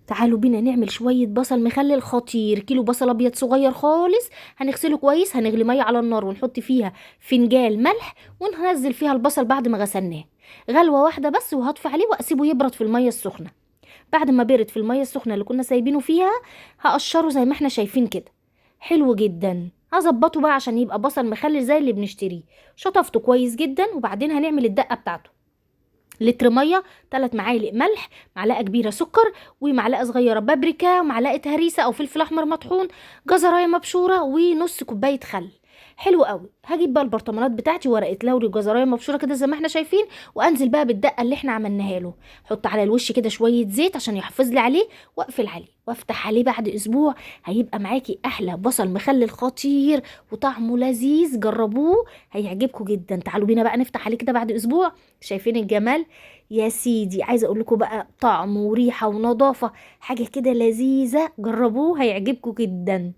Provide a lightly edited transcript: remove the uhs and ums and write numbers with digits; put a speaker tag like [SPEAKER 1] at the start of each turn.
[SPEAKER 1] تعالوا بينا نعمل شوية بصل مخلل خطير. كيلو بصل ابيض صغير خالص، هنغسله كويس، هنغلي مية على النار ونحط فيها فنجان ملح، وننزل فيها البصل بعد ما غسلناه غلوة واحدة بس، وهطفي عليه واسيبه يبرد في المية السخنة. بعد ما برد في المية السخنة اللي كنا سايبينه فيها، هقشره زي ما احنا شايفين كده. حلو جدا. هظبطه بقى عشان يبقى بصل مخلل زي اللي بنشتريه. شطفته كويس جدا، وبعدين هنعمل الدقة بتاعته. لتر ميه، 3 معالق ملح، معلقه كبيره سكر، ومعلقه صغيره بابريكا، ومعلقه هريسه او فلفل احمر مطحون، جزرايه مبشوره، ونص كوبايه خل. حلو قوي. هجيب بقى البرطمانات بتاعتي، ورقه لوري وجزرايه مبشوره كده زي ما احنا شايفين، وانزل بقى بالدقه اللي احنا عملناها له. احط على الوش كده شويه زيت عشان يحافظ لي عليه، واقفل عليه وافتح عليه بعد اسبوع. هيبقى معاكي احلى بصل مخلل خطير، وطعمه لذيذ. جربوه هيعجبكم جدا. تعالوا بينا بقى نفتح عليه كده بعد اسبوع. شايفين الجمال؟ يا سيدي، عايزه اقول لكم بقى طعم وريحه ونظافه، حاجه كده لذيذه. جربوه هيعجبكم جدا.